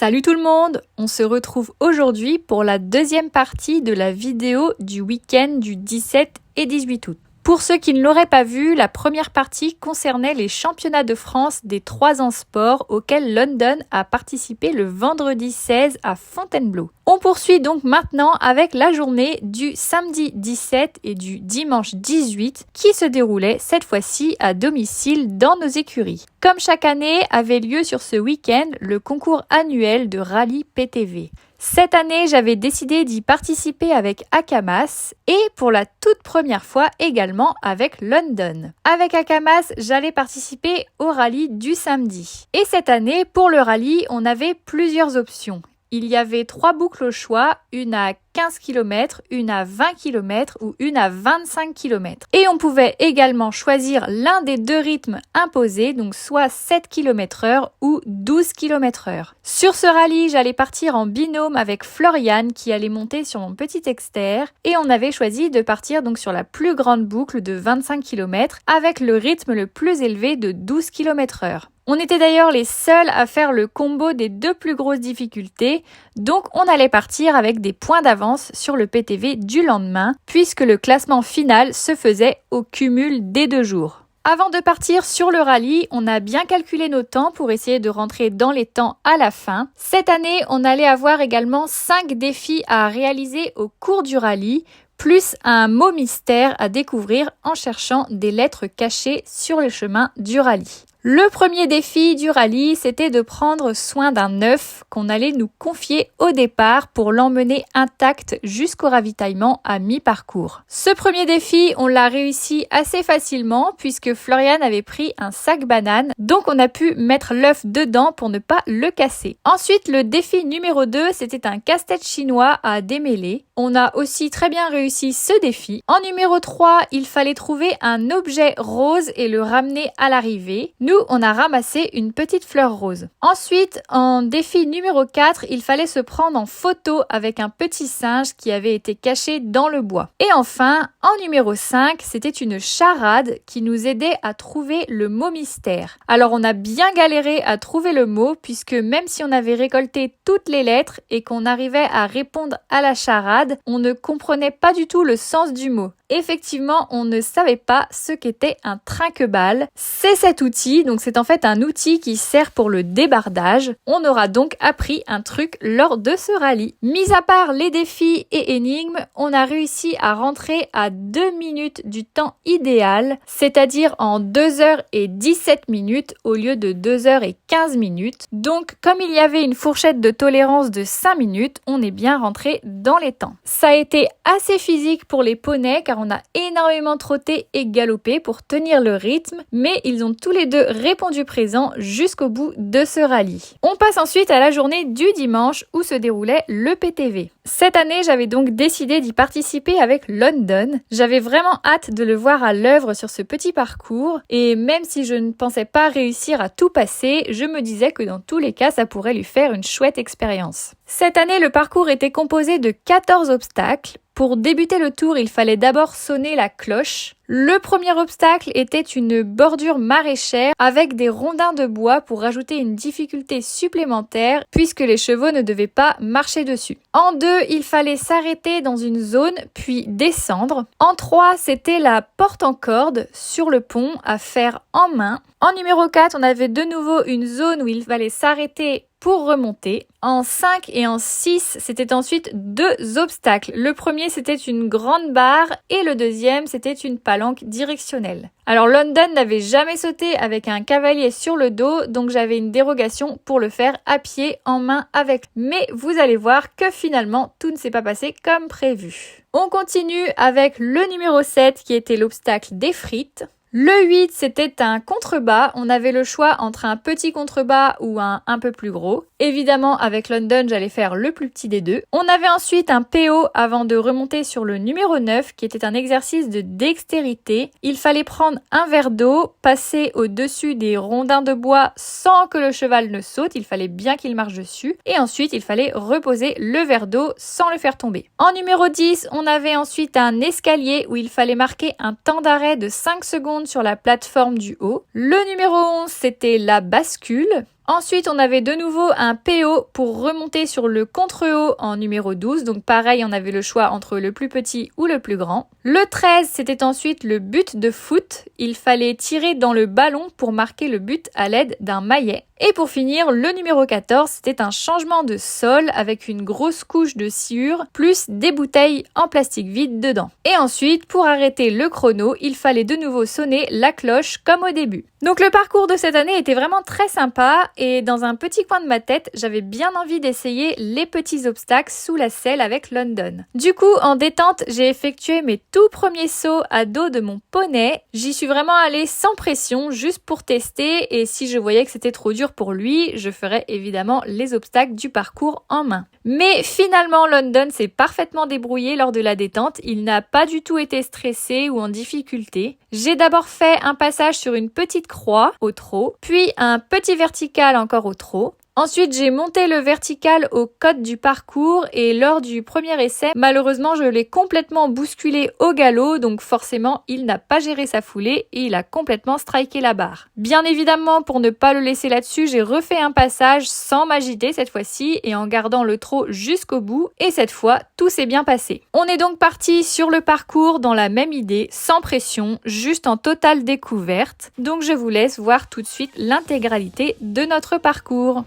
Salut tout le monde! On se retrouve aujourd'hui pour la deuxième partie de la vidéo du week-end du 17 et 18 août. Pour ceux qui ne l'auraient pas vu, la première partie concernait les championnats de France des 3 ans sport auxquels London a participé le vendredi 16 à Fontainebleau. On poursuit donc maintenant avec la journée du samedi 17 et du dimanche 18 qui se déroulait cette fois-ci à domicile dans nos écuries. Comme chaque année avait lieu sur ce week-end le concours annuel de rallye PTV. Cette année, j'avais décidé d'y participer avec Akamas et pour la toute première fois également avec London. Avec Akamas, j'allais participer au rallye du samedi. Et cette année, pour le rallye, on avait plusieurs options. Il y avait 3 boucles au choix, une à 15 km, une à 20 km ou une à 25 km. Et on pouvait également choisir l'un des 2 rythmes imposés, donc soit 7 km/h ou 12 km/h. Sur ce rallye, j'allais partir en binôme avec Floriane qui allait monter sur mon petit Exter et on avait choisi de partir donc sur la plus grande boucle de 25 km avec le rythme le plus élevé de 12 km/h. On était d'ailleurs les seuls à faire le combo des 2 plus grosses difficultés, donc on allait partir avec des points d'avance sur le PTV du lendemain, puisque le classement final se faisait au cumul des 2 jours. Avant de partir sur le rallye, on a bien calculé nos temps pour essayer de rentrer dans les temps à la fin. Cette année, on allait avoir également 5 défis à réaliser au cours du rallye, plus un mot mystère à découvrir en cherchant des lettres cachées sur le chemin du rallye. Le premier défi du rallye, c'était de prendre soin d'un œuf qu'on allait nous confier au départ pour l'emmener intact jusqu'au ravitaillement à mi-parcours. Ce premier défi, on l'a réussi assez facilement puisque Floriane avait pris un sac banane, donc on a pu mettre l'œuf dedans pour ne pas le casser. Ensuite, le défi numéro 2, c'était un casse-tête chinois à démêler. On a aussi très bien réussi ce défi. En numéro 3, il fallait trouver un objet rose et le ramener à l'arrivée. Nous, on a ramassé une petite fleur rose. Ensuite, en défi numéro 4, il fallait se prendre en photo avec un petit singe qui avait été caché dans le bois. Et enfin, en numéro 5, c'était une charade qui nous aidait à trouver le mot mystère. Alors, on a bien galéré à trouver le mot puisque même si on avait récolté toutes les lettres et qu'on arrivait à répondre à la charade, on ne comprenait pas du tout le sens du mot. Effectivement, on ne savait pas ce qu'était un trinque-balle. C'est cet outil, donc c'est en fait un outil qui sert pour le débardage. On aura donc appris un truc lors de ce rallye. Mis à part les défis et énigmes, on a réussi à rentrer à 2 minutes du temps idéal, c'est-à-dire en 2h17 au lieu de 2h15. Donc, comme il y avait une fourchette de tolérance de 5 minutes, on est bien rentré dans les temps. Ça a été assez physique pour les poneys car on a énormément trotté et galopé pour tenir le rythme, mais ils ont tous les 2 répondu présent jusqu'au bout de ce rallye. On passe ensuite à la journée du dimanche où se déroulait le PTV. Cette année, j'avais donc décidé d'y participer avec London. J'avais vraiment hâte de le voir à l'œuvre sur ce petit parcours et même si je ne pensais pas réussir à tout passer, je me disais que dans tous les cas, ça pourrait lui faire une chouette expérience. Cette année, le parcours était composé de 14 obstacles. Pour débuter le tour, il fallait d'abord sonner la cloche. Le premier obstacle était une bordure maraîchère avec des rondins de bois pour rajouter une difficulté supplémentaire puisque les chevaux ne devaient pas marcher dessus. En 2, il fallait s'arrêter dans une zone puis descendre. En 3, c'était la porte en corde sur le pont à faire en main. En numéro 4, on avait de nouveau une zone où il fallait s'arrêter pour remonter. En 5 et en 6, c'était ensuite 2 obstacles. Le premier, c'était une grande barre et le deuxième, c'était une palanque directionnelle. Alors London n'avait jamais sauté avec un cavalier sur le dos, donc j'avais une dérogation pour le faire à pied, en main avec. Mais vous allez voir que finalement, tout ne s'est pas passé comme prévu. On continue avec le numéro 7 qui était l'obstacle des frites. Le 8, c'était un contrebas. On avait le choix entre un petit contrebas ou un peu plus gros. Évidemment, avec London, j'allais faire le plus petit des 2. On avait ensuite un PO avant de remonter sur le numéro 9, qui était un exercice de dextérité. Il fallait prendre un verre d'eau, passer au-dessus des rondins de bois sans que le cheval ne saute. Il fallait bien qu'il marche dessus. Et ensuite, il fallait reposer le verre d'eau sans le faire tomber. En numéro 10, on avait ensuite un escalier où il fallait marquer un temps d'arrêt de 5 secondes sur la plateforme du haut. Le numéro 11, c'était la bascule. Ensuite, on avait de nouveau un PO pour remonter sur le contre-haut en numéro 12. Donc pareil, on avait le choix entre le plus petit ou le plus grand. Le 13, c'était ensuite le but de foot. Il fallait tirer dans le ballon pour marquer le but à l'aide d'un maillet. Et pour finir, le numéro 14, c'était un changement de sol avec une grosse couche de sciure plus des bouteilles en plastique vide dedans. Et ensuite, pour arrêter le chrono, il fallait de nouveau sonner la cloche comme au début. Donc le parcours de cette année était vraiment très sympa et dans un petit coin de ma tête, j'avais bien envie d'essayer les petits obstacles sous la selle avec London. Du coup, en détente, j'ai effectué mes tout premiers sauts à dos de mon poney. J'y suis vraiment allée sans pression, juste pour tester, et si je voyais que c'était trop dur pour lui, je ferais évidemment les obstacles du parcours en main. Mais finalement, London s'est parfaitement débrouillé lors de la détente. Il n'a pas du tout été stressé ou en difficulté. J'ai d'abord fait un passage sur une petite croix au trot, puis un petit vertical encore au trot. Ensuite, j'ai monté le vertical au code du parcours et lors du premier essai, malheureusement, je l'ai complètement bousculé au galop, donc forcément, il n'a pas géré sa foulée et il a complètement striké la barre. Bien évidemment, pour ne pas le laisser là-dessus, j'ai refait un passage sans m'agiter cette fois-ci et en gardant le trot jusqu'au bout, et cette fois, tout s'est bien passé. On est donc parti sur le parcours dans la même idée, sans pression, juste en totale découverte. Donc je vous laisse voir tout de suite l'intégralité de notre parcours.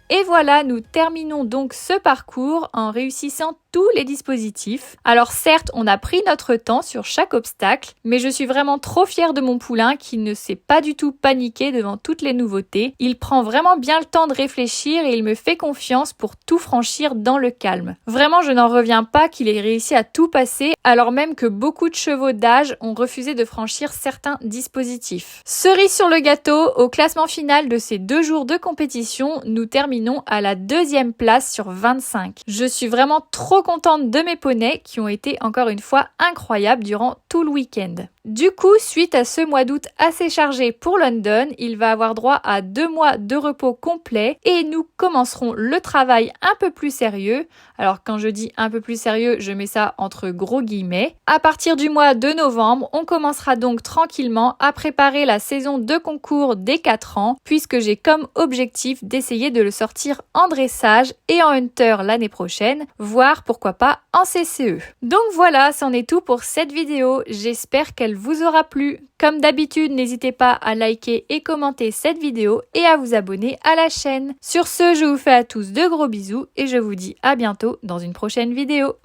Et voilà, nous terminons donc ce parcours en réussissant tous les dispositifs. Alors certes, on a pris notre temps sur chaque obstacle, mais je suis vraiment trop fière de mon poulain qui ne s'est pas du tout paniqué devant toutes les nouveautés. Il prend vraiment bien le temps de réfléchir et il me fait confiance pour tout franchir dans le calme. Vraiment, je n'en reviens pas qu'il ait réussi à tout passer, alors même que beaucoup de chevaux d'âge ont refusé de franchir certains dispositifs. Cerise sur le gâteau, au classement final de ces 2 jours de compétition, nous terminons à la 2e place sur 25. Je suis vraiment trop contente de mes poneys qui ont été encore une fois incroyables durant tout le week-end. Du coup, suite à ce mois d'août assez chargé pour London, il va avoir droit à 2 mois de repos complet et nous commencerons le travail un peu plus sérieux. Alors quand je dis un peu plus sérieux, je mets ça entre gros guillemets. À partir du mois de novembre, on commencera donc tranquillement à préparer la saison de concours des 4 ans puisque j'ai comme objectif d'essayer de le sortir en dressage et en hunter l'année prochaine, voire pourquoi pas en CCE. Donc voilà, c'en est tout pour cette vidéo. J'espère qu'elle vous aura plu. Comme d'habitude, n'hésitez pas à liker et commenter cette vidéo et à vous abonner à la chaîne. Sur ce, je vous fais à tous de gros bisous et je vous dis à bientôt dans une prochaine vidéo.